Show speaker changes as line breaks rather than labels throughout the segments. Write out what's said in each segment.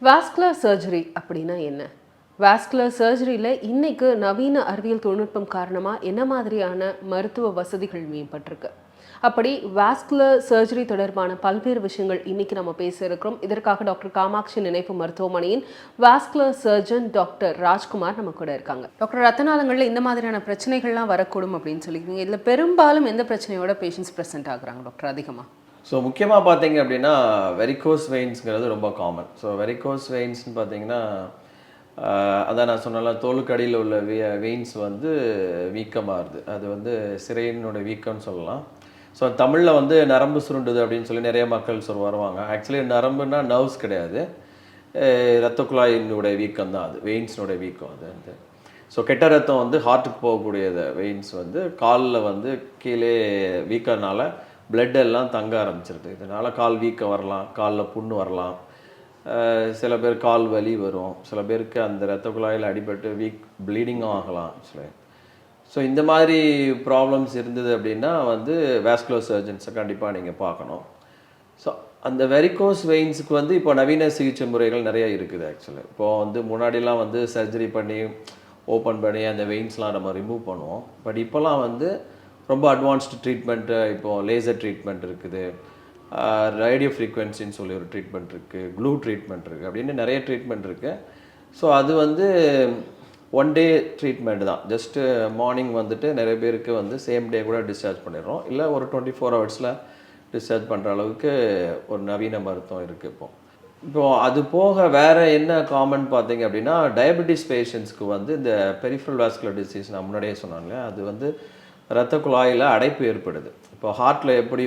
Vascular surgery அப்படின்னா என்ன? Vascular சர்ஜரியில் இன்னைக்கு நவீன அறிவியல் தொழில்நுட்பம் காரணமாக என்ன மாதிரியான மருத்துவ வசதிகள் மேம்பட்டிருக்கு? அப்படி வாஸ்குலர் சர்ஜரி தொடர்பான பல்வேறு விஷயங்கள் இன்னைக்கு நம்ம பேச இருக்கிறோம். இதற்காக டாக்டர் காமாட்சி நினைவு மருத்துவமனையின் வாஸ்குலர் சர்ஜன் டாக்டர் ராஜ்குமார் நம்ம கூட இருக்காங்க. டாக்டர், ரத்த நாளங்களில் இந்த மாதிரியான பிரச்சனைகள்லாம் வரக்கூடும் அப்படின்னு சொல்லியிருக்கீங்க. இதில் பெரும்பாலும் எந்த பிரச்சனையோட பேஷண்ட்ஸ் ப்ரெசென்ட் ஆகுறாங்க டாக்டர் அதிகமாக?
ஸோ முக்கியமாக பார்த்தீங்க அப்படின்னா வெரிகோஸ் வெயின்ஸுங்கிறது ரொம்ப காமன். ஸோ வெரிகோஸ் வெயின்ஸ்னு பார்த்தீங்கன்னா அதான் நான் சொன்னால தோலுக்கு அடியில் உள்ள வெயின்ஸ் வந்து வீக்கமாகுது. அது வந்து சிரையினோட வீக்கம்னு சொல்லலாம். ஸோ தமிழில் வந்து நரம்பு சுருண்டுது அப்படின்னு சொல்லி நிறைய மக்கள் வருவாங்க. ஆக்சுவலி நரம்புனா நர்வ்ஸ் கிடையாது, இரத்த குழாயினுடைய வீக்கம் தான் அது, வெயின்ஸினுடைய வீக்கம் அது வந்து. ஸோ கெட்ட ரத்தம் வந்து ஹார்ட்டுக்கு போகக்கூடியது வெயின்ஸ் வந்து காலில் வந்து கீழே வீக்கனால பிளட் எல்லாம் தங்க ஆரம்பிச்சிருது. இதனால் கால் வீக்கம் வரலாம், காலில் புண்ணு வரலாம், சில பேர் கால் வலி வரும், சில பேருக்கு அந்த இரத்த குழாயில் அடிபட்டு ப்ளீடிங்கும் ஆகலாம் ஆக்சுவலி. ஸோ இந்த மாதிரி ப்ராப்ளம்ஸ் இருந்தது அப்படின்னா வந்து வாஸ்குலர் சர்ஜன்ஸை கண்டிப்பாக நீங்கள் பார்க்கணும். ஸோ அந்த வெரிகோஸ் வெயின்ஸுக்கு வந்து இப்போ நவீன சிகிச்சை முறைகள் நிறைய இருக்குது ஆக்சுவலி. இப்போது வந்து முன்னாடிலாம் வந்து சர்ஜரி பண்ணி ஓப்பன் பண்ணி அந்த வெயின்ஸ்லாம் நம்ம ரிமூவ் பண்ணுவோம். பட் இப்போலாம் வந்து ரொம்ப அட்வான்ஸ்டு ட்ரீட்மெண்ட்டு, இப்போது லேசர் ட்ரீட்மெண்ட் இருக்குது, ரேடியோ ஃப்ரீக்வன்சின்னு சொல்லி ஒரு ட்ரீட்மெண்ட் இருக்குது, க்ளூ ட்ரீட்மெண்ட் இருக்குது, அப்படின்னு நிறைய ட்ரீட்மெண்ட் இருக்குது. ஸோ அது வந்து ஒன் டே ட்ரீட்மெண்ட் தான். ஜஸ்ட்டு மார்னிங் வந்துட்டு நிறைய பேருக்கு வந்து சேம் டே கூட டிஸ்சார்ஜ் பண்ணிடுறோம், இல்லை ஒரு 24 ஹவர்ஸில் டிஸ்சார்ஜ் பண்ணுற அளவுக்கு ஒரு நவீன மருத்துவம் இருக்குது இப்போது அது போக வேறு என்ன காமன் பார்த்தீங்க அப்படின்னா, டயபெட்டிஸ் பேஷண்ட்ஸ்க்கு வந்து இந்த பெரிஃபரல் வாஸ்குலர் டிசீஸ் நான் முன்னாடியே சொன்னாங்க, அது வந்து இரத்த குழாயில் அடைப்பு ஏற்படுது. இப்போ ஹார்ட்டில் எப்படி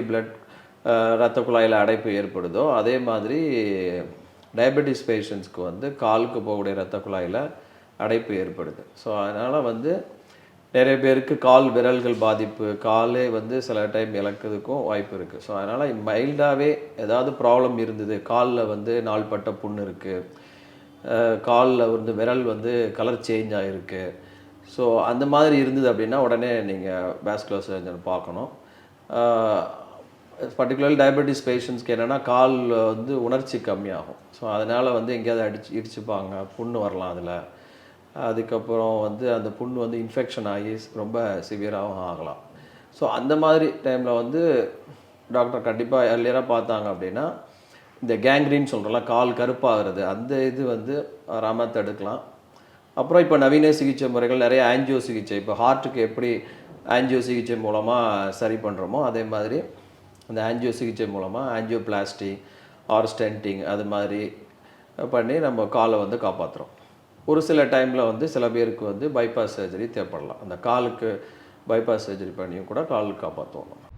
இரத்த குழாயில் அடைப்பு ஏற்படுதோ அதே மாதிரி டயபெட்டிஸ் பேஷண்ட்ஸ்க்கு வந்து காலுக்கு போகக்கூடிய இரத்த குழாயில் அடைப்பு ஏற்படுது. ஸோ அதனால் வந்து நிறைய பேருக்கு கால் விரல்கள் பாதிப்பு, காலே வந்து சில டைம் இழக்கிறதுக்கும் வாய்ப்பு இருக்குது. ஸோ அதனால் மைல்டாகவே ஏதாவது ப்ராப்ளம் இருந்தது, காலில் வந்து நாள்பட்ட புண்ணு இருக்குது, காலில் வந்து விரல் வந்து கலர் சேஞ்ச் ஆகிருக்கு, ஸோ அந்த மாதிரி இருந்தது அப்படின்னா உடனே நீங்கள் வாஸ்குலர் சர்ஜன் பார்க்கணும். பர்டிகுலர்லி டயபெட்டிஸ் பேஷண்ட்ஸ்க்கு என்னென்னா கால் வந்து உணர்ச்சி கம்மியாகும். ஸோ அதனால் வந்து எங்கேயாவது இடிச்சுப்பாங்க, புண்ணு வரலாம் அதில். அதுக்கப்புறம் வந்து அந்த புண்ணு வந்து இன்ஃபெக்ஷன் ஆகி ரொம்ப சிவியராகவும் ஆகலாம். ஸோ அந்த மாதிரி டைமில் வந்து டாக்டர் கண்டிப்பாக ஏர்லியராக பார்த்தாங்க அப்படின்னா இந்த கேங்க்ரீன் சொல்கிறலாம், கால் கருப்பாகிறது, அந்த இது வந்து வராமல் தடுக்கலாம். அப்புறம் இப்போ நவீன சிகிச்சை முறைகள் நிறைய ஆன்ஜியோ சிகிச்சை, இப்போ ஹார்ட்டுக்கு எப்படி ஆன்ஜியோ சிகிச்சை மூலமாக சரி பண்ணுறோமோ அதே மாதிரி அந்த ஆன்ஜியோ சிகிச்சை மூலமாக ஆன்ஜியோபிளாஸ்டி ஆர் ஸ்டென்டிங் அது மாதிரி பண்ணி நம்ம காலை வந்து காப்பாற்றுறோம். ஒரு சில டைமில் வந்து சில பேருக்கு வந்து பைபாஸ் சர்ஜரி தேவைப்படலாம். அந்த காலுக்கு பைபாஸ் சர்ஜரி பண்ணியும் கூட காலுக்கு காப்பாற்றுவோம் நம்ம.